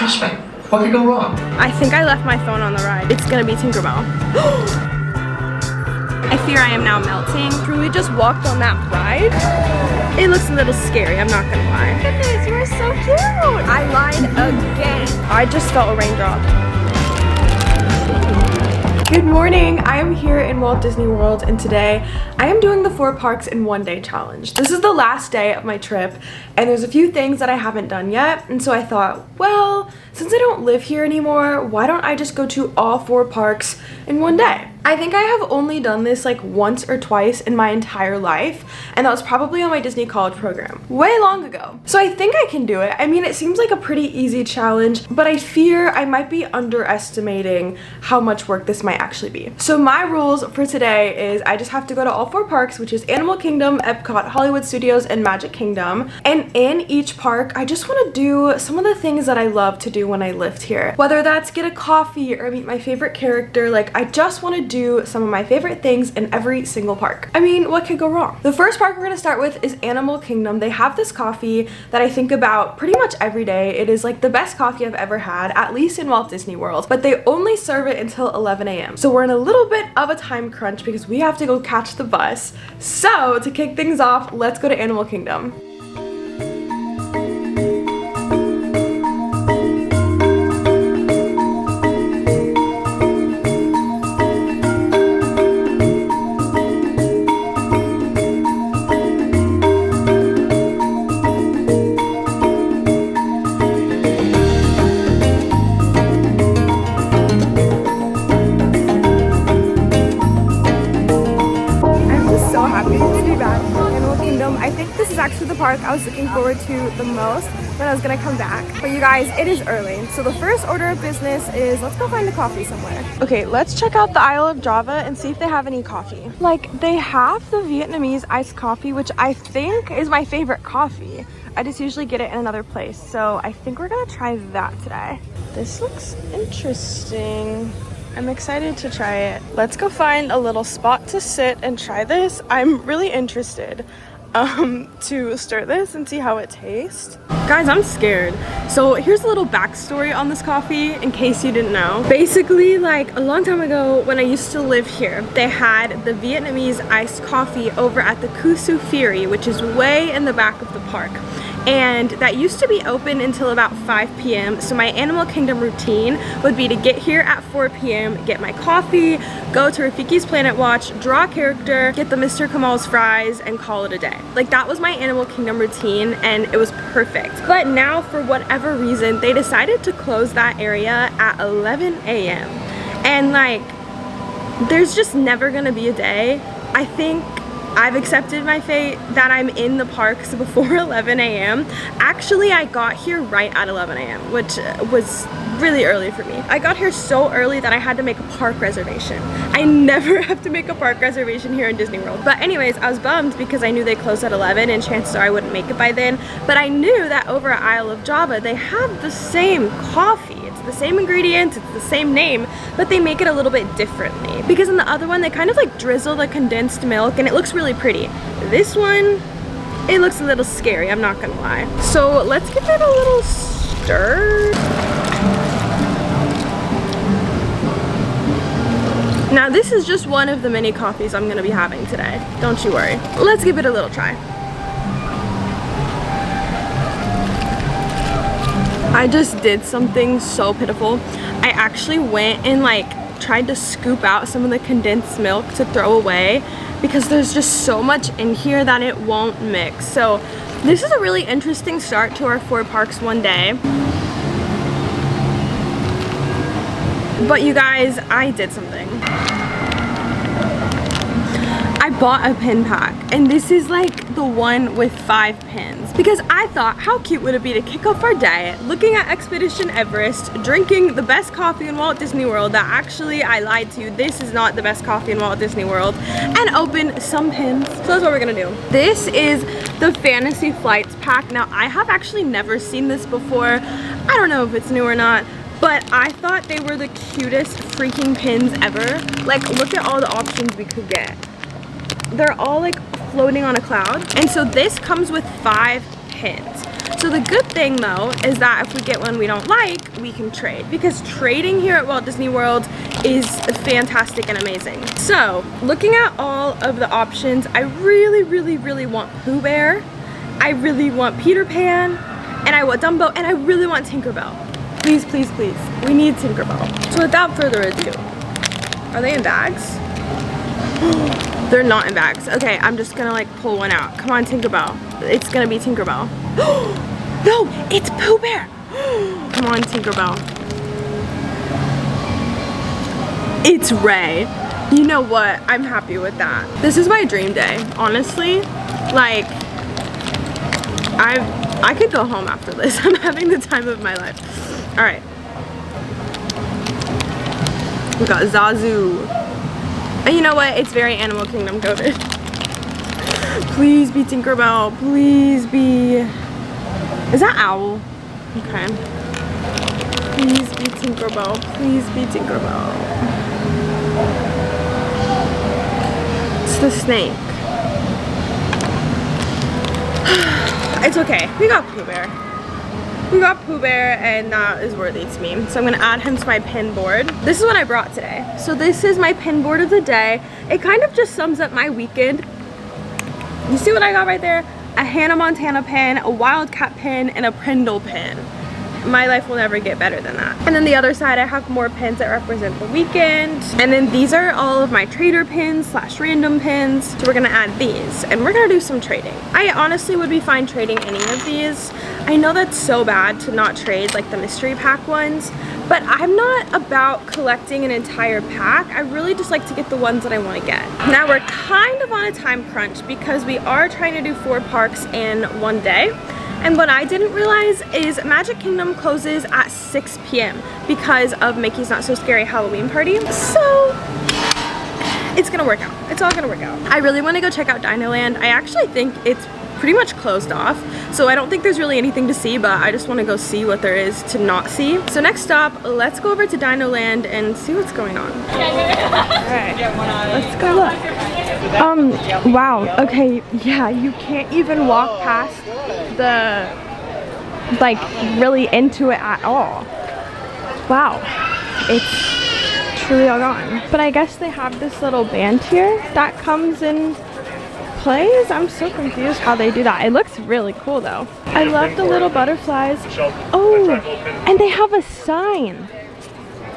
Trust me. What could go wrong? I think I left my phone on the ride. It's gonna be Tinkerbell. I fear I am now melting. Truly just walked on that ride. It looks a little scary, I'm not gonna lie. Goodness, you are so cute. I lied again. I just felt a raindrop. Good morning, I am here in Walt Disney World and today I am doing the 4 parks in 1 day challenge. This is the last day of my trip and there's a few things that I haven't done yet, and so I thought, well, since I don't live here anymore, why don't I just go to all 4 parks in 1 day? I think I have only done this like once or twice in my entire life, and that was probably on my Disney college program way long ago. So I think I can do it. I mean, it seems like a pretty easy challenge, but I fear I might be underestimating how much work this might actually be. So my rules for today is I just have to go to all 4 parks, which is Animal Kingdom, Epcot, Hollywood Studios, and Magic Kingdom. And in each park, I just want to do some of the things that I love to do when I lived here. Whether that's get a coffee or meet my favorite character, like I just want to do some of my favorite things in every single park. I mean, what could go wrong? The first park we're going to start with is Animal Kingdom. They have this coffee that I think about pretty much every day. It is like the best coffee I've ever had, at least in Walt Disney World, but they only serve it until 11 a.m. So we're in a little bit of a time crunch because we have to go catch the bus. So to kick things off, let's go to Animal Kingdom. I think this is actually the park I was looking forward to the most when I was gonna come back. But you guys, it is early. So the first order of business is let's go find a coffee somewhere. Okay, let's check out the Isle of Java and see if they have any coffee. Like, they have the Vietnamese iced coffee, which I think is my favorite coffee. I just usually get it in another place. So I think we're gonna try that today. This looks interesting. I'm excited to try it. Let's go find a little spot to sit and try this. I'm really interested to stir this and see how it tastes. Guys, I'm scared. So here's a little backstory on this coffee in case you didn't know. Basically, like a long time ago when I used to live here, they had the Vietnamese iced coffee over at the Kusu Ferry, which is way in the back of the park. And that used to be open until about 5 p.m. So my Animal Kingdom routine would be to get here at 4 p.m., get my coffee, go to Rafiki's Planet Watch, draw a character, get the Mr. Kamal's fries, and call it a day. Like, that was my Animal Kingdom routine and it was perfect. But now, for whatever reason, they decided to close that area at 11 a.m. And like, there's just never gonna be a day. I think I've accepted my fate that I'm in the parks before 11 a.m. Actually, I got here right at 11 a.m., which was really early for me. I got here so early that I had to make a park reservation. I never have to make a park reservation here in Disney World. But anyways, I was bummed because I knew they closed at 11 and chances are I wouldn't make it by then. But I knew that over at Isle of Java, they have the same coffee. It's the same ingredients, it's the same name, but they make it a little bit differently. Because in the other one, they kind of like drizzle the condensed milk and it looks really pretty. This one, it looks a little scary, I'm not gonna lie. So let's give it a little stir. Now this is just one of the many coffees I'm gonna be having today. Don't you worry. Let's give it a little try. I just did something so pitiful. I actually went and like tried to scoop out some of the condensed milk to throw away because there's just so much in here that it won't mix. So this is a really interesting start to our 4 parks 1 day. But you guys, I did something. I bought a pin pack and this is like the one with 5 pins because I thought how cute would it be to kick off our day looking at Expedition Everest, drinking the best coffee in Walt Disney World that actually I lied to you, this is not the best coffee in Walt Disney World, and open some pins. So that's what we're gonna do. This is the Fantasy Flights pack. Now I have actually never seen this before. I don't know if it's new or not, but I thought they were the cutest freaking pins ever. Like, look at all the options we could get. They're all like floating on a cloud. And so this comes with 5 pins. pins. So the good thing though is that if we get one we don't like, we can trade, because trading here at Walt Disney World is fantastic and amazing. So looking at all of the options, I really want Pooh Bear, I really want Peter Pan, and I want Dumbo, and I really want Tinkerbell. Please, please, please, we need Tinkerbell. So without further ado, are they in bags? They're not in bags. Okay, I'm just gonna like pull one out. Come on, Tinkerbell. It's gonna be Tinkerbell. No, it's Pooh Bear. Come on, Tinkerbell. It's Ray. You know what? I'm happy with that. This is my dream day, honestly. Like, I could go home after this. I'm having the time of my life. All right. We got Zazu. And you know what? It's very Animal Kingdom coded. Please be Tinkerbell. Please be... Is that Owl? Okay. Please be Tinkerbell. Please be Tinkerbell. It's the snake. It's okay. We got Pooh Bear. We got Pooh Bear, and that is worthy to me. So I'm gonna add him to my pin board. This is what I brought today. So this is my pin board of the day. It kind of just sums up my weekend. You see what I got right there? A Hannah Montana pin, a Wildcat pin, and a Prindle pin. My life will never get better than that. And then the other side, I have more pins that represent the weekend. And then these are all of my trader pins / random pins. So we're gonna add these, and we're gonna do some trading. I honestly would be fine trading any of these. I know that's so bad to not trade like the mystery pack ones, but I'm not about collecting an entire pack. I really just like to get the ones that I want to get. Now we're kind of on a time crunch because we are trying to do 4 parks in one day. And what I didn't realize is Magic Kingdom closes at 6 p.m. because of Mickey's Not So Scary Halloween party. So it's gonna work out. It's all gonna work out. I really want to go check out DinoLand. I actually think it's pretty much closed off, so I don't think there's really anything to see, but I just want to go see what there is to not see. So next stop, let's go over to DinoLand and see what's going on. Alright, let's go look. Wow, okay, yeah, you can't even walk past the, like, really into it at all. Wow, it's truly all gone. But I guess they have this little band here that comes in plays. I'm so confused how they do that. It looks really cool though. I love the little butterflies. Oh, and they have a sign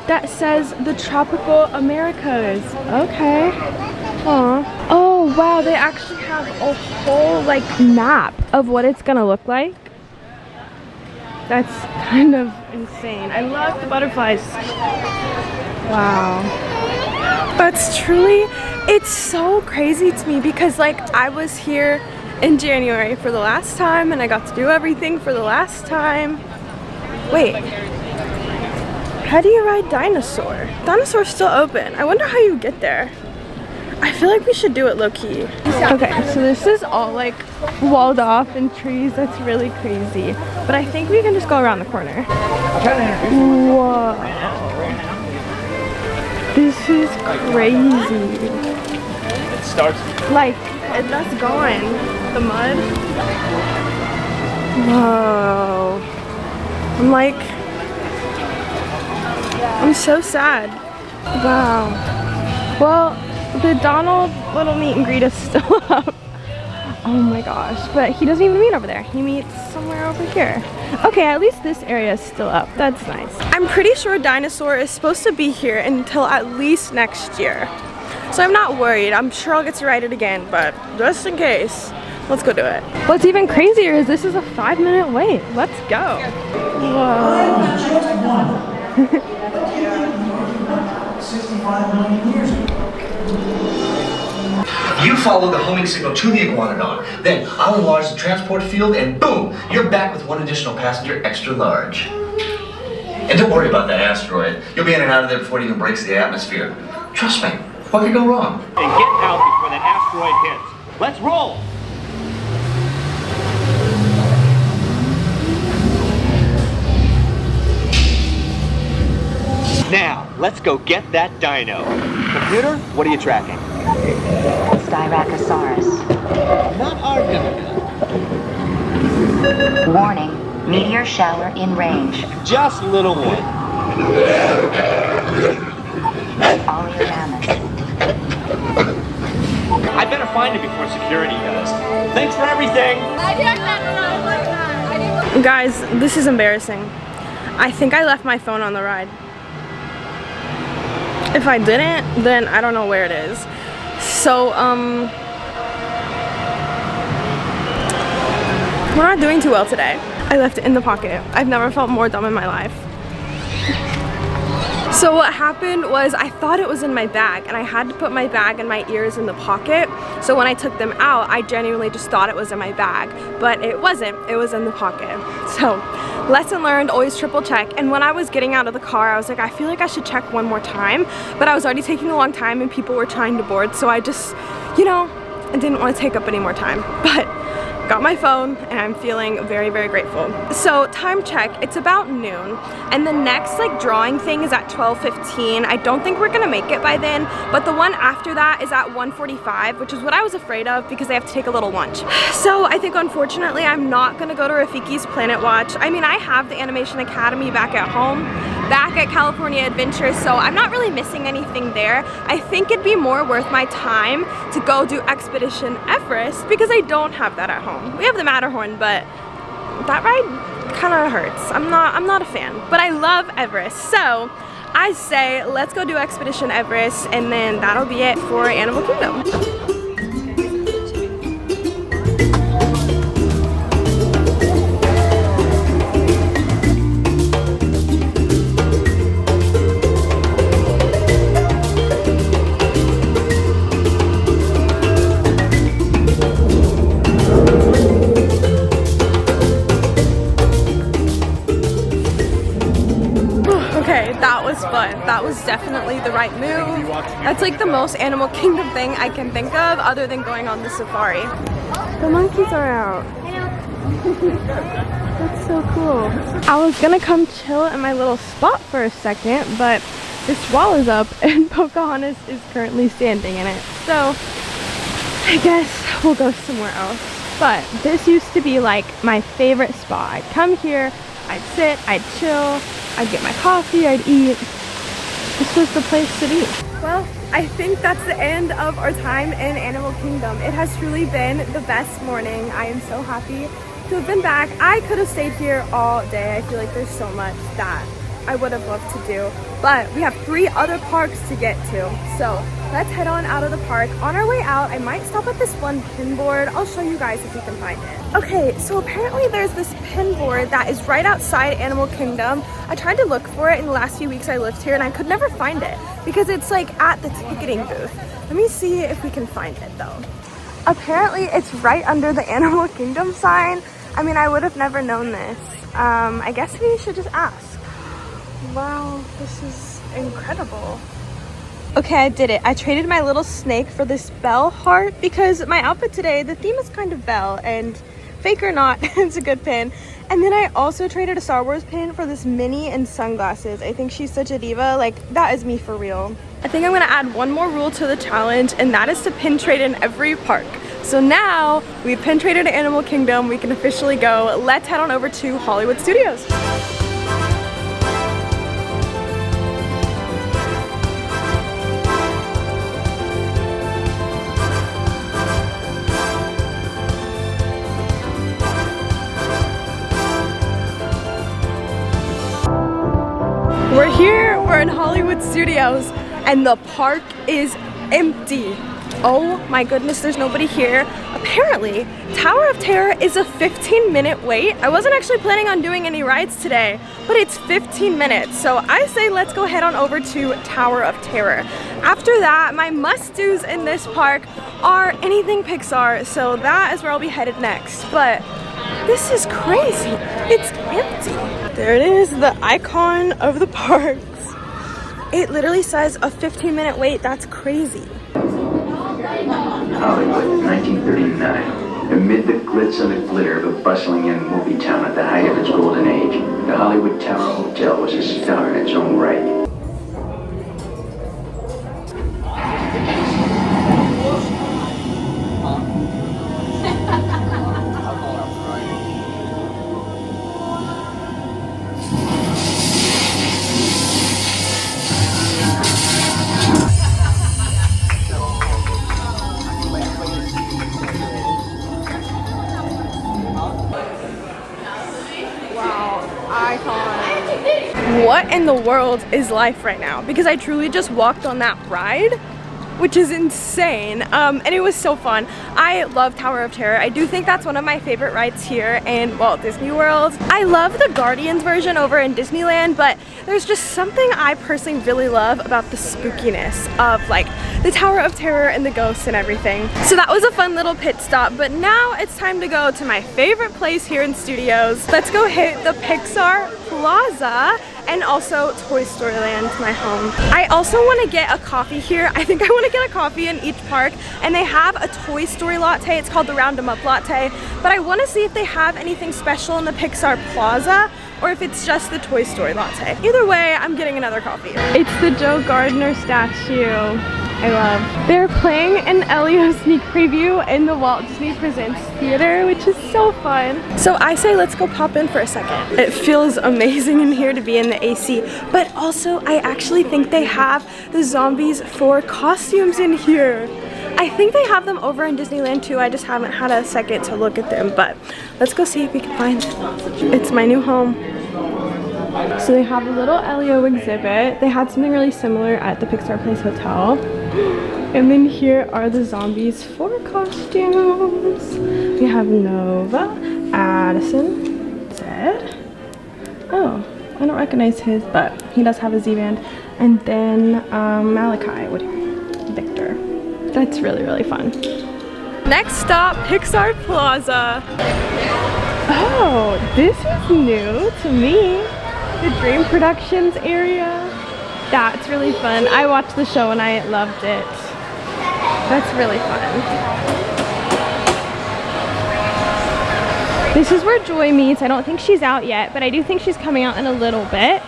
that says the Tropical Americas. Okay. Aw. Oh wow, they actually have a whole like map of what it's gonna look like. That's kind of insane. I love the butterflies. Wow. That's truly, it's so crazy to me because like I was here in January for the last time and I got to do everything for the last time. Wait, how do you ride Dinosaur? Dinosaur's still open. I wonder how you get there. I feel like we should do it low-key. Okay, so this is all like walled off and trees. That's really crazy. But I think we can just go around the corner. Whoa. This is crazy. It starts. Like, that's gone. The mud. Whoa. I'm like, I'm so sad. Wow. Well, the Donald little meet and greet is still up. Oh my gosh, but he doesn't even meet over there. He meets somewhere over here. Okay, at least this area is still up. That's nice. I'm pretty sure Dinosaur is supposed to be here until at least next year. So I'm not worried. I'm sure I'll get to ride it again, but just in case, let's go do it. What's even crazier is this is a 5-minute wait. Let's go. Whoa. 65 million years ago. You follow the homing signal to the Iguanodon, then I'll enlarge the transport field and boom, you're back with one additional passenger extra large. And don't worry about that asteroid. You'll be in and out of there before it even breaks the atmosphere. Trust me, what could go wrong? And get out before that asteroid hits. Let's roll! Now, let's go get that dino. Computer, what are you tracking? Styracosaurus. Not our dino. Warning, meteor shower in range. Just little one. All your mammoths. I better find it before security does. Thanks for everything. Guys, this is embarrassing. I think I left my phone on the ride. If I didn't, then I don't know where it is. So, we're not doing too well today. I left it in the pocket. I've never felt more dumb in my life. So what happened was I thought it was in my bag and I had to put my bag and my ears in the pocket. So when I took them out, I genuinely just thought it was in my bag, but it wasn't. It was in the pocket. So lesson learned, always triple check. And when I was getting out of the car, I was like, I feel like I should check one more time, but I was already taking a long time and people were trying to board. So I just, you know, I didn't want to take up any more time, but got my phone and I'm feeling very, very grateful. So time check, it's about noon and the next like drawing thing is at 12:15. I don't think we're gonna make it by then, but the one after that is at 1:45, which is what I was afraid of because I have to take a little lunch. So I think unfortunately I'm not gonna go to Rafiki's Planet Watch. I mean, I have the Animation Academy back at home, back at California Adventure, so I'm not really missing anything there. I think it'd be more worth my time to go do Expedition Everest because I don't have that at home. We have the Matterhorn, but that ride kind of hurts. I'm not a fan, but I love Everest. So I say let's go do Expedition Everest and then that'll be it for Animal Kingdom. That was fun. That was definitely the right move. That's like the most Animal Kingdom thing I can think of other than going on the safari. The monkeys are out. That's so cool. I was gonna come chill in my little spot for a second, but this wall is up and Pocahontas is currently standing in it. So I guess we'll go somewhere else. But this used to be like my favorite spot. I'd come here, I'd sit, I'd chill, I'd get my coffee, I'd eat. This was the place to be. Well, I think that's the end of our time in Animal Kingdom. It has truly been the best morning. I am so happy to have been back. I could have stayed here all day. I feel like there's so much that I would have loved to do. But we have 3 other parks to get to. So let's head on out of the park. On our way out, I might stop at this one pin board. I'll show you guys if we can find it. Okay, so apparently there's this pin board that is right outside Animal Kingdom. I tried to look for it in the last few weeks I lived here and I could never find it because it's like at the ticketing booth. Let me see if we can find it though. Apparently it's right under the Animal Kingdom sign. I mean, I would have never known this. I guess we should just ask. Wow, this is incredible. Okay, I did it. I traded my little snake for this bell heart because my outfit today, the theme is kind of bell, and fake or not, it's a good pin. And then I also traded a Star Wars pin for this Minnie and sunglasses. I think she's such a diva. Like, that is me for real. I think I'm gonna add one more rule to the challenge, and that is to pin trade in every park. So now we've pin traded at Animal Kingdom, we can officially go. Let's head on over to Hollywood Studios. We're here, we're in Hollywood Studios, and the park is empty. Oh my goodness, there's nobody here. Apparently, Tower of Terror is a 15-minute wait. I wasn't actually planning on doing any rides today, but it's 15 minutes. So I say let's go head on over to Tower of Terror. After that, my must-dos in this park are anything Pixar, so that is where I'll be headed next. But this is crazy. It's empty. There it is, the icon of the parks. It literally says a 15-minute wait. That's crazy. Hollywood, 1939. Amid the glitz and the glitter of a bustling young movie town at the height of its golden age, the Hollywood Tower Hotel was a star in its own right. what in the world is life right now? Because I truly just walked on that ride, which is insane, and it was so fun. I love Tower of Terror. I do think that's one of my favorite rides here in Walt Disney World. I love the Guardians version over in Disneyland, but there's just something I personally really love about the spookiness of like the Tower of Terror and the ghosts and everything. So that was a fun little pit stop, but now it's time to go to my favorite place here in Studios. Let's go hit the Pixar Plaza and also Toy Story Land, my home. I also want to get a coffee here. I think I want to get a coffee in each park, and they have a Toy Story latte. It's called the Round 'em Up latte, but I want to see if they have anything special in the Pixar Plaza or if it's just the Toy Story latte. Either way, I'm getting another coffee. It's the Joe Gardner statue. I love. They're playing an Elio sneak preview in the Walt Disney Presents Theater, which is so fun. So I say let's go pop in for a second. It feels amazing in here to be in the AC, but also I actually think they have the Zombies 4 costumes in here. I think they have them over in Disneyland too. I just haven't had a second to look at them, but let's go see if we can find them. It's my new home. So they have a little Elio exhibit. They had something really similar at the Pixar Place Hotel. And then here are the Zombies 4 costumes. We have Nova, Addison, Zed. Oh, I don't recognize his, but he does have a Z-band. And then Malachi, Victor. That's really, really fun. Next stop, Pixar Plaza. Oh, this is new to me. The Dream Productions area. That's really fun. I watched the show and I loved it. That's really fun. This is where Joy meets. I don't think she's out yet, but I do think she's coming out in a little bit.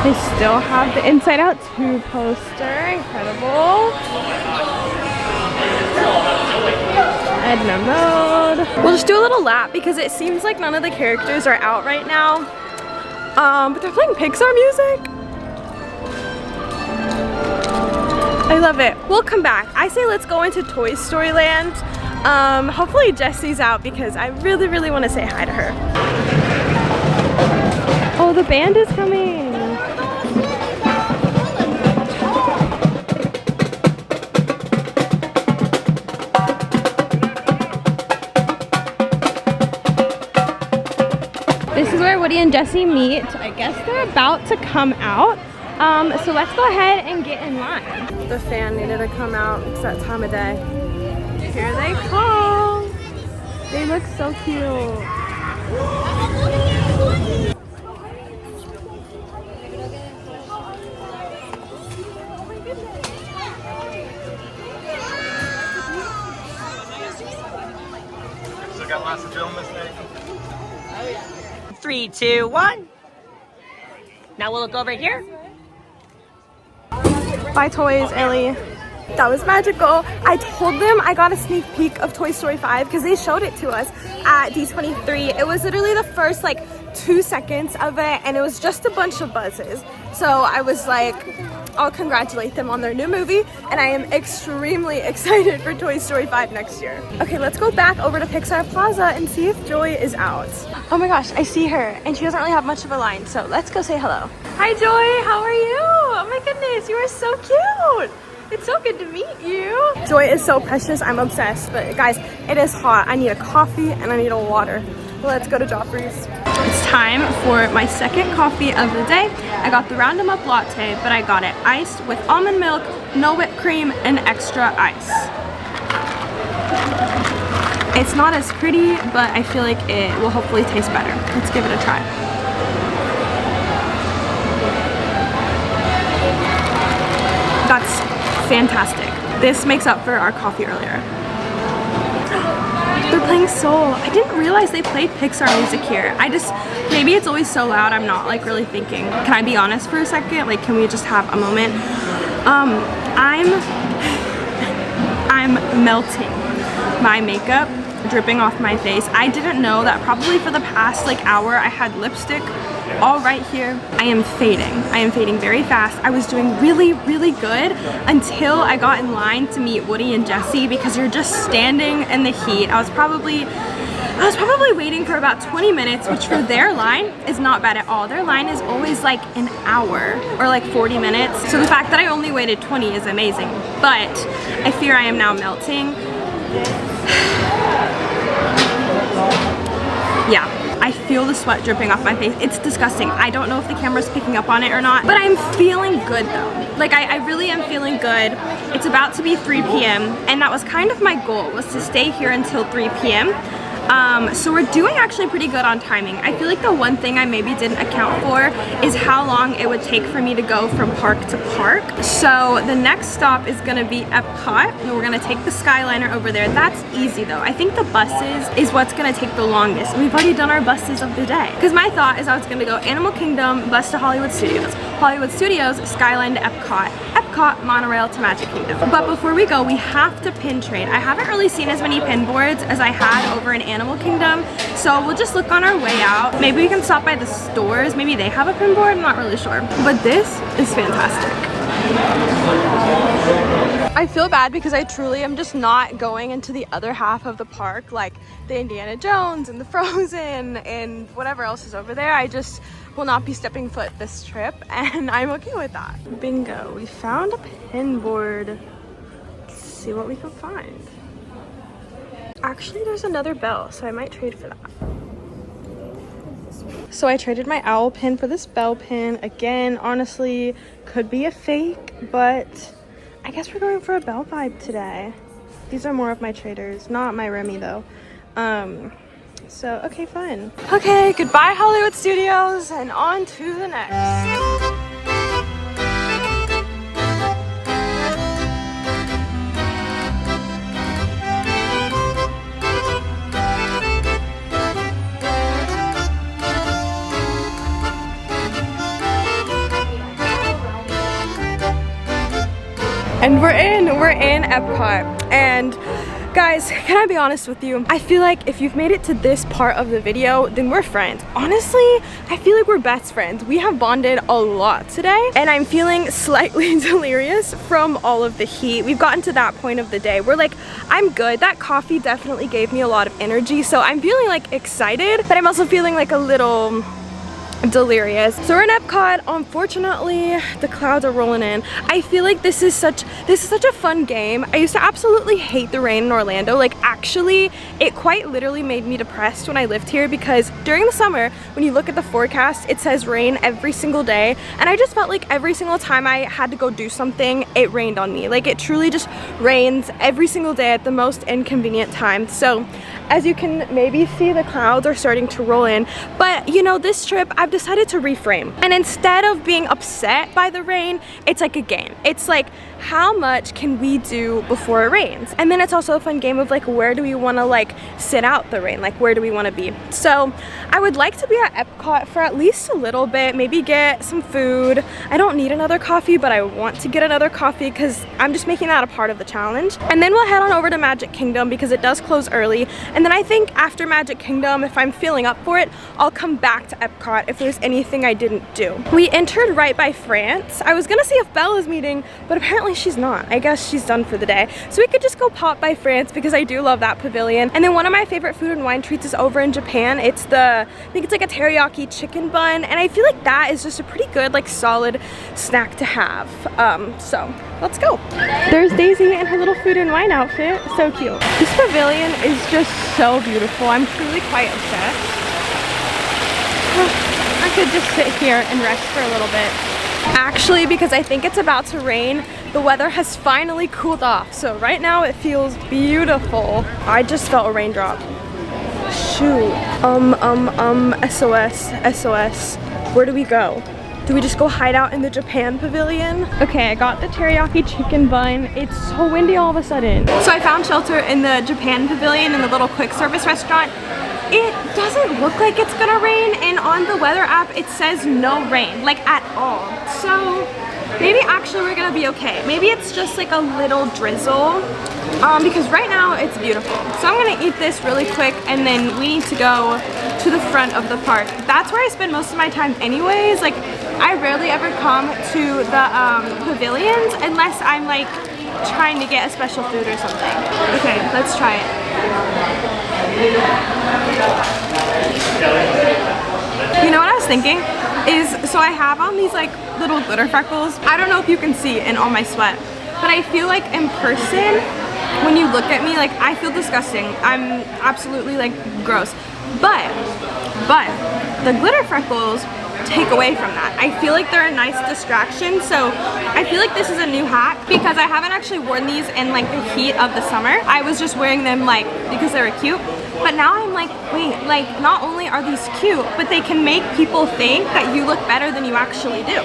They still have the Inside Out 2 poster. Incredible. Edna Mode. We'll just do a little lap because it seems like none of the characters are out right now. But they're playing Pixar music. I love it. We'll come back. I say let's go into Toy Story Land. Hopefully Jessie's out because I really, really want to say hi to her. Oh, the band is coming. This is where Woody and Jessie meet. I guess they're about to come out. So let's go ahead and get in line. The fan needed to come out. It's that time of day. Here they come. They look so cute. Still got lots of film this day. 3, 2, 1. Now we'll look over here. Bye Toys, Ellie. That was magical. I told them I got a sneak peek of Toy Story 5 because they showed it to us at D23. It was literally the first like 2 seconds of it and it was just a bunch of buzzes. So I was like, I'll congratulate them on their new movie and I am extremely excited for Toy Story 5 next year. Okay, let's go back over to Pixar Plaza and see if Joy is out. Oh my gosh, I see her and she doesn't really have much of a line, so let's go say hello. Hi Joy, how are you? Oh my goodness, you are so cute. It's so good to meet you. Joy is so precious, I'm obsessed. But guys, it is hot. I need a coffee and I need a water. Let's go to Joffrey's. It's time for my second coffee of the day. I got the Round 'em Up latte, but I got it iced with almond milk, no whipped cream, and extra ice. It's not as pretty, but I feel like it will hopefully taste better. Let's give it a try. That's fantastic. This makes up for our coffee earlier. They're playing Soul. I didn't realize they played Pixar music here. Maybe it's always so loud I'm not like really thinking. Can I be honest for a second? Like, can we just have a moment? I'm melting. My makeup dripping off my face. I didn't know that probably for the past like hour I had lipstick all right here. I am fading. I am fading very fast. I was doing really, really good until I got in line to meet Woody and Jessie because you're just standing in the heat. I was probably I was probably waiting for about 20 minutes, which for their line is not bad at all. Their line is always like an hour or like 40 minutes. So the fact that I only waited 20 is amazing. But I fear I am now melting. Yeah, I feel the sweat dripping off my face. It's disgusting. I don't know if the camera's picking up on it or not, but I'm feeling good though. Like I really am feeling good. It's about to be 3 p.m. and that was kind of my goal, was to stay here until 3 p.m. So we're doing actually pretty good on timing. I feel like the one thing I maybe didn't account for is how long it would take for me to go from park to park. So the next stop is gonna be Epcot, and we're gonna take the Skyliner over there. That's easy though. I think the buses is what's gonna take the longest. We've already done our buses of the day. Because my thought is I was gonna go Animal Kingdom, bus to Hollywood Studios, Skyline to Epcot, Epcot, monorail to Magic Kingdom. But before we go, we have to pin trade. I haven't really seen as many pin boards as I had over in Animal Kingdom, so we'll just look on our way out. Maybe we can stop by the stores. Maybe they have a pin board, I'm not really sure. But this is fantastic. I feel bad because I truly am just not going into the other half of the park, like the Indiana Jones and the Frozen and whatever else is over there. I just will not be stepping foot this trip, and I'm okay with that. Bingo, we found a pin board. Let's see what we can find. Actually, there's another bell, so I might trade for that. So I traded my owl pin for this bell pin. Again, honestly, could be a fake, but I guess we're going for a bell vibe today. These are more of my traders, not my Remy though. So, okay, fun. Okay, goodbye Hollywood Studios, and on to the next. And we're in Epcot, and guys, can I be honest with you? I feel like if you've made it to this part of the video, then we're friends. Honestly, I feel like we're best friends. We have bonded a lot today, and I'm feeling slightly delirious from all of the heat. We've gotten to that point of the day where like, I'm good. That coffee definitely gave me a lot of energy, so I'm feeling like excited, but I'm also feeling like a little delirious. So we're in Epcot. Unfortunately, the clouds are rolling in. I feel like this is such a fun game. I used to absolutely hate the rain in Orlando. Like, actually, it quite literally made me depressed when I lived here, because during the summer, when you look at the forecast, it says rain every single day, and I just felt like every single time I had to go do something, it rained on me. Like, it truly just rains every single day at the most inconvenient time. So as you can maybe see, the clouds are starting to roll in, but you know, this trip I've decided to reframe, and instead of being upset by the rain, it's like a game. It's like, how much can we do before it rains? And then it's also a fun game of like, where do we want to like sit out the rain? Like, where do we want to be? So I would like to be at Epcot for at least a little bit, maybe get some food. I don't need another coffee, but I want to get another coffee because I'm just making that a part of the challenge. And then we'll head on over to Magic Kingdom because it does close early. And then I think after Magic Kingdom, if I'm feeling up for it, I'll come back to Epcot if there's anything I didn't do. We entered right by France. I was gonna see if Belle is meeting, but apparently she's not. I guess she's done for the day. So we could just go pop by France because I do love that pavilion. And then one of my favorite food and wine treats is over in Japan. It's I think it's like a teriyaki chicken bun, and I feel like that is just a pretty good, like, solid snack to have. So let's go. There's Daisy in her little food and wine outfit. So cute. This pavilion is just so beautiful. I'm truly quite obsessed. I could just sit here and rest for a little bit. Actually, because I think it's about to rain, the weather has finally cooled off. So right now it feels beautiful. I just felt a raindrop. Shoot. SOS. Where do we go? Do we just go hide out in the Japan pavilion? Okay, I got the teriyaki chicken bun. It's so windy all of a sudden. So I found shelter in the Japan pavilion in the little quick service restaurant. It doesn't look like it's gonna rain, and on the weather app it says no rain, like at all. So maybe actually we're gonna be okay. Maybe it's just like a little drizzle, because right now it's beautiful. So I'm gonna eat this really quick, and then we need to go to the front of the park. That's where I spend most of my time anyways. Like, I rarely ever come to the pavilions unless I'm like trying to get a special food or something. Okay, let's try it. You know what I was thinking is, so I have on these like little glitter freckles. I don't know if you can see in all my sweat, but I feel like in person, when you look at me, like I feel disgusting. I'm absolutely like gross. But the glitter freckles take away from that. I feel like they're a nice distraction, so I feel like this is a new hack because I haven't actually worn these in like the heat of the summer. I was just wearing them like because they were cute, but now I'm like, wait, like not only are these cute, but they can make people think that you look better than you actually do.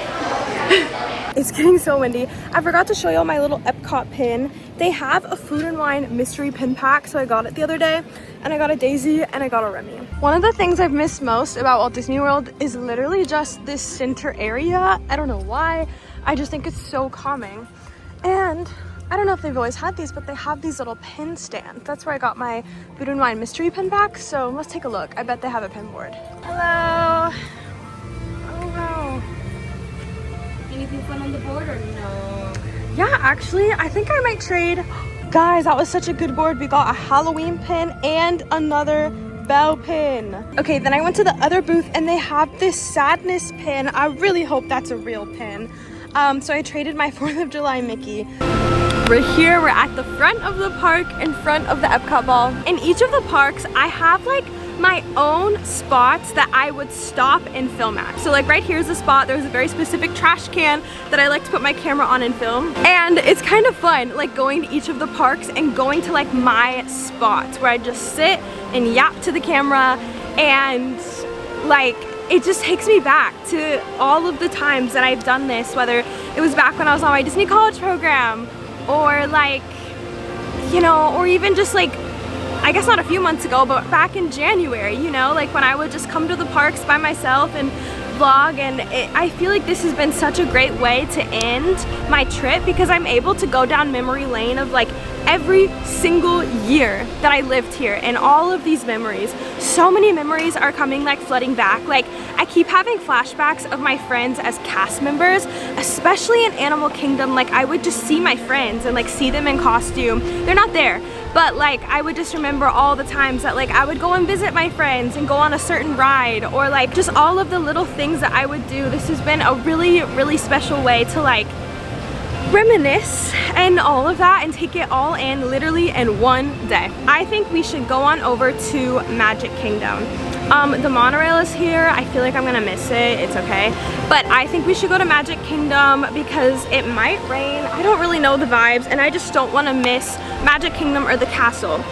It's getting so windy. I forgot to show y'all my little Epcot pin. They have a food and wine mystery pin pack, so I got it the other day, and I got a Daisy and I got a Remy. One of the things I've missed most about Walt Disney World is literally just this center area. I don't know why. I just think it's so calming. And I don't know if they've always had these, but they have these little pin stands. That's where I got my food and wine mystery pin pack, so let's take a look. I bet they have a pin board. Hello. Oh wow. Anything fun on the board or no? Yeah, actually, I think I might trade. Guys, that was such a good board. We got a Halloween pin and another bell pin. Okay, then I went to the other booth and they have this sadness pin. I really hope that's a real pin. So I traded my 4th of July Mickey. We're here, we're at the front of the park in front of the Epcot ball. In each of the parks, I have like my own spots that I would stop and film at. So like right here's a spot, there's a very specific trash can that I like to put my camera on and film. And it's kind of fun like going to each of the parks and going to like my spots where I just sit and yap to the camera, and like it just takes me back to all of the times that I've done this, whether it was back when I was on my Disney College program or like, you know, or even just like, I guess not a few months ago, but back in January, you know, like when I would just come to the parks by myself and vlog. And I feel like this has been such a great way to end my trip because I'm able to go down memory lane of like every single year that I lived here and all of these memories. So many memories are coming like flooding back. Like I keep having flashbacks of my friends as cast members, especially in Animal Kingdom. Like I would just see my friends and like see them in costume. They're not there, but like I would just remember all the times that like I would go and visit my friends and go on a certain ride, or like just all of the little things that I would do. This has been a really, really special way to like reminisce and all of that and take it all in literally in one day. I think we should go on over to Magic Kingdom. The monorail is here. I feel like I'm gonna miss it. It's okay. But I think we should go to Magic Kingdom because it might rain. I don't really know the vibes and I just don't want to miss Magic Kingdom or the castle.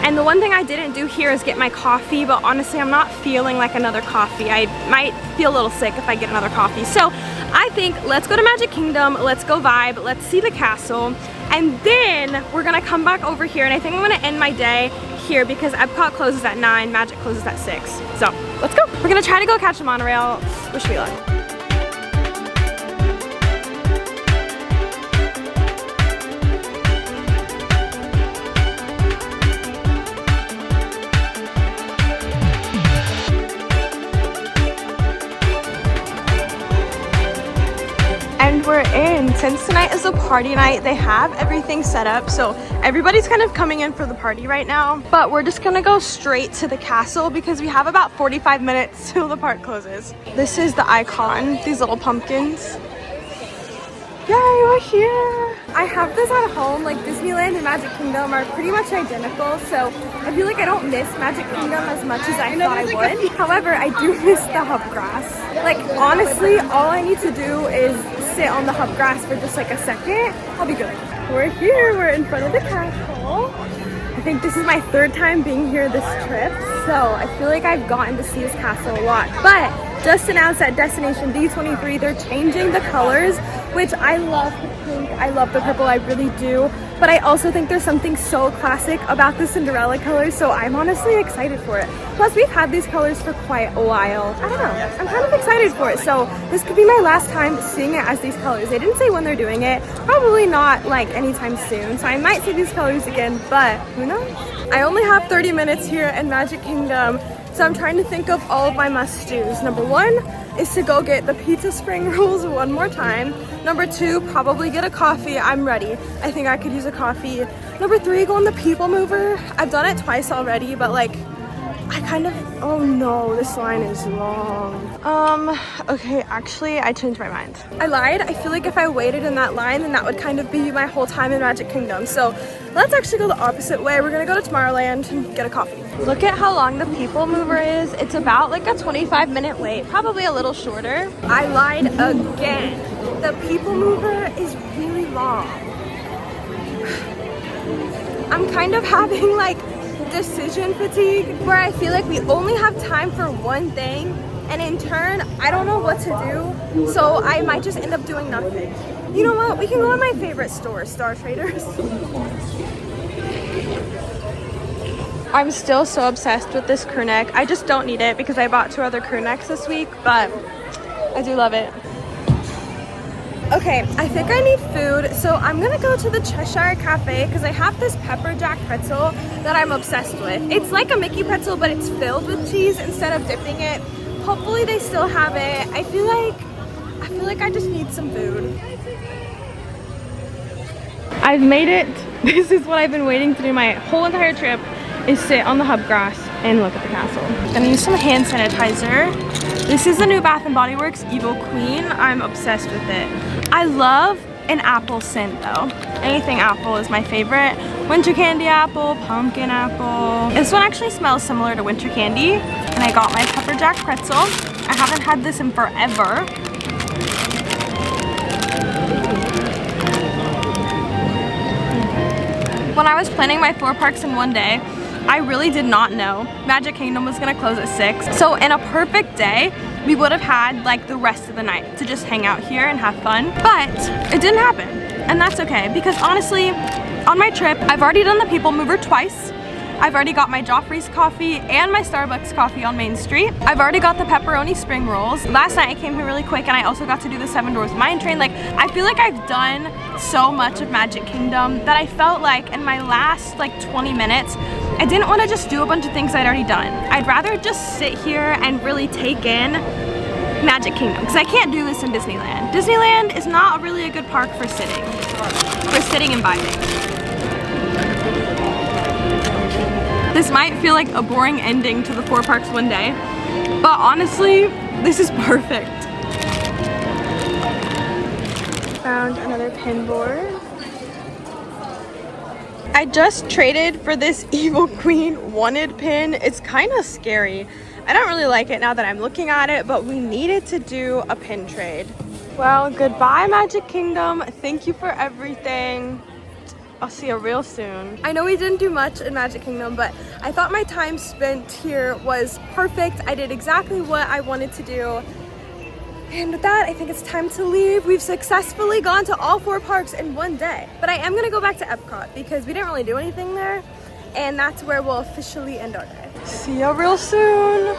And the one thing I didn't do here is get my coffee, but honestly I'm not feeling like another coffee. I might feel a little sick if I get another coffee. So I think let's go to Magic Kingdom, let's go vibe, let's see the castle, and then we're gonna come back over here. And I think I'm gonna end my day here because Epcot closes at 9, Magic closes at 6. So let's go. We're gonna try to go catch the monorail. Wish me luck. And we're in. Since tonight is a party night, they have everything set up, so everybody's kind of coming in for the party right now. But we're just gonna go straight to the castle because we have about 45 minutes till the park closes. This is the icon, these little pumpkins. Yay, we're here! I have this at home. Like Disneyland and Magic Kingdom are pretty much identical, so I feel like I don't miss Magic Kingdom as much as I thought I would. However, I do miss the hub grass. Like honestly, all I need to do is sit on the hub grass for just like a second. I'll be good. We're here, we're in front of the castle. I think this is my 3rd time being here this trip, so I feel like I've gotten to see this castle a lot. But just announced at Destination D23, they're changing the colors, which I love the pink, I love the purple, I really do. But I also think there's something so classic about the Cinderella colors, so I'm honestly excited for it. Plus, we've had these colors for quite a while. I don't know, I'm kind of excited for it. So this could be my last time seeing it as these colors. They didn't say when they're doing it, probably not like anytime soon. So I might see these colors again, but who knows? I only have 30 minutes here in Magic Kingdom So I'm trying to think of all of my must-dos. Number 1 is to go get the pizza spring rolls one more time. Number 2, probably get a coffee. I'm ready. I think I could use a coffee. Number 3, go on the people mover. I've done it twice already, but like, I kind of, oh no, this line is long. Okay, actually, I changed my mind. I lied. I feel like if I waited in that line, then that would kind of be my whole time in Magic Kingdom. So let's actually go the opposite way. We're gonna go to Tomorrowland and get a coffee. Look at how long the people mover is. It's about like a 25-minute wait, probably a little shorter. I lied again. The people mover is really long. I'm kind of having like decision fatigue where I feel like we only have time for one thing, and in turn I don't know what to do, so I might just end up doing nothing. You know what, we can go to my favorite store, Star Traders. I'm still so obsessed with this crew neck. I just don't need it because I bought 2 other crew necks this week, but I do love it. Okay, I think I need food, so I'm gonna go to the Cheshire Cafe because I have this pepper jack pretzel that I'm obsessed with. It's like a Mickey pretzel, but it's filled with cheese instead of dipping it. Hopefully they still have it. I feel like I just need some food. I've made it. This is what I've been waiting to do my whole entire trip, is sit on the hub grass and look at the castle. Gonna use some hand sanitizer. This is the new Bath & Body Works Evil Queen. I'm obsessed with it. I love an apple scent though. Anything apple is my favorite. Winter candy apple, pumpkin apple. This one actually smells similar to winter candy. And I got my pepper jack pretzel. I haven't had this in forever. When I was planning my 4 parks in one day, I really did not know Magic Kingdom was gonna close at 6. So in a perfect day, we would have had like the rest of the night to just hang out here and have fun. But it didn't happen, and that's okay, because honestly, on my trip, I've already done the people mover twice. I've already got my Joffrey's coffee and my Starbucks coffee on Main Street. I've already got the pepperoni spring rolls. Last night I came here really quick and I also got to do the 7 Dwarfs Mine Train. Like, I feel like I've done so much of Magic Kingdom that I felt like in my last like 20 minutes, I didn't want to just do a bunch of things I'd already done. I'd rather just sit here and really take in Magic Kingdom, because I can't do this in Disneyland. Disneyland is not really a good park for sitting and vibing. This might feel like a boring ending to the 4 parks one day, but honestly, this is perfect. Found another pin board. I just traded for this Evil Queen wanted pin. It's kind of scary. I don't really like it now that I'm looking at it, but we needed to do a pin trade. Well, goodbye Magic Kingdom. Thank you for everything. I'll see you real soon. I know we didn't do much in Magic Kingdom, but I thought my time spent here was perfect. I did exactly what I wanted to do. And with that, I think it's time to leave. We've successfully gone to all 4 parks in one day. But I am gonna go back to Epcot because we didn't really do anything there. And that's where we'll officially end our day. See you real soon.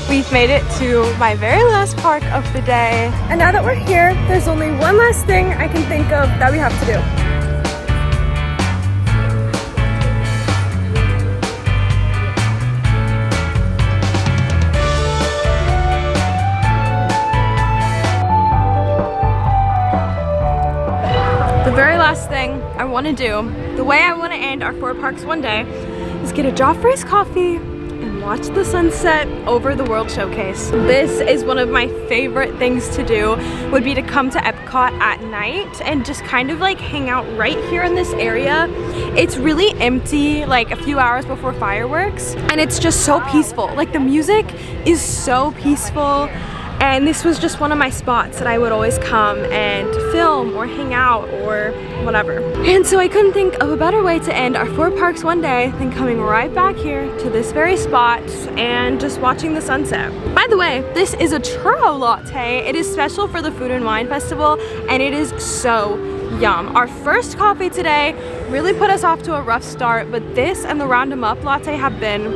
We've made it to my very last park of the day. And now that we're here, there's only one last thing I can think of that we have to do. The very last thing I want to do, the way I want to end our 4 parks one day, is get a Joffrey's coffee and watch the sunset over the World Showcase. This is one of my favorite things to do, would be to come to Epcot at night and just kind of like hang out right here in this area. It's really empty, like a few hours before fireworks, and it's just so peaceful. Like the music is so peaceful. And this was just one of my spots that I would always come and film or hang out or whatever. And so I couldn't think of a better way to end our 4 parks one day than coming right back here to this very spot and just watching the sunset. By the way, this is a churro latte. It is special for the Food and Wine Festival, and it is so yum. Our first coffee today really put us off to a rough start, but this and the Round 'em Up latte have been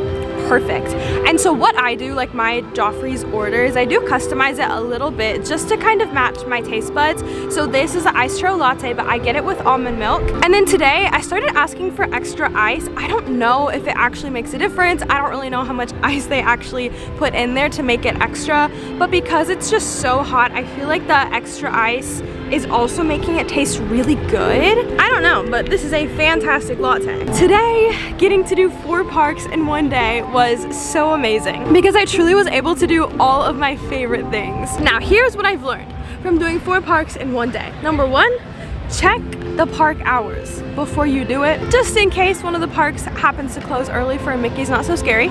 perfect. And so what I do, like my Joffrey's orders, I do customize it a little bit just to kind of match my taste buds. So this is an iced churro latte, but I get it with almond milk. And then today I started asking for extra ice. I don't know if it actually makes a difference. I don't really know how much ice they actually put in there to make it extra, but because it's just so hot, I feel like the extra ice is also making it taste really good. I don't know, but this is a fantastic latte. Today, getting to do 4 parks in one day was so amazing because I truly was able to do all of my favorite things. Now, here's what I've learned from doing 4 parks in one day. Number 1, check the park hours before you do it, just in case one of the parks happens to close early for a Mickey's Not So Scary.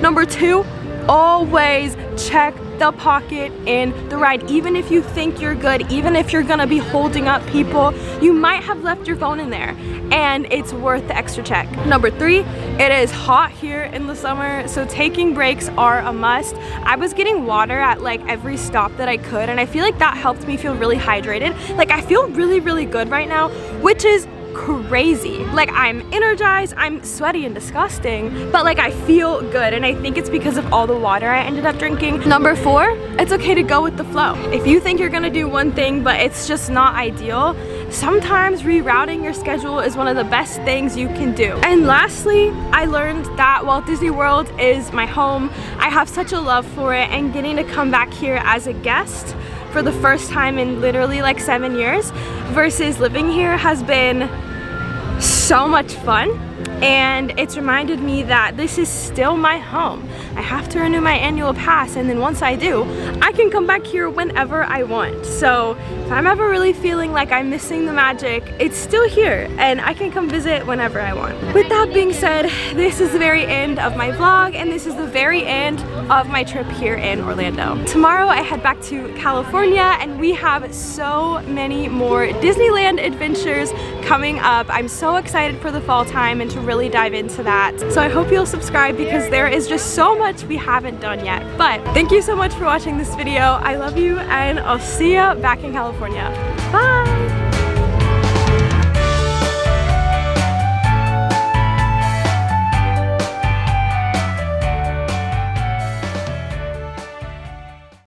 Number 2, always check the pocket in the ride. Even if you think you're good, even if you're gonna be holding up people, you might have left your phone in there and it's worth the extra check. Number 3, it is hot here in the summer, so taking breaks are a must. I was getting water at like every stop that I could, and I feel like that helped me feel really hydrated. Like I feel really good right now, which is crazy. Like I'm energized, I'm sweaty and disgusting, but like I feel good, and I think it's because of all the water I ended up drinking. Number 4, it's okay to go with the flow. If you think you're gonna do one thing but it's just not ideal, sometimes rerouting your schedule is one of the best things you can do. And lastly, I learned that Walt Disney World is my home. I have such a love for it, and getting to come back here as a guest for the first time in literally like 7 years versus living here has been so much fun, and it's reminded me that this is still my home. I have to renew my annual pass, and then once I do, I can come back here whenever I want. So if I'm ever really feeling like I'm missing the magic, it's still here and I can come visit whenever I want. With that being said, this is the very end of my vlog, and this is the very end of my trip here in Orlando. Tomorrow I head back to California, and we have so many more Disneyland adventures coming up. I'm so excited for the fall time and to really dive into that. So I hope you'll subscribe because there is just so much we haven't done yet. But thank you so much for watching this video. I love you, and I'll see you back in California. Bye!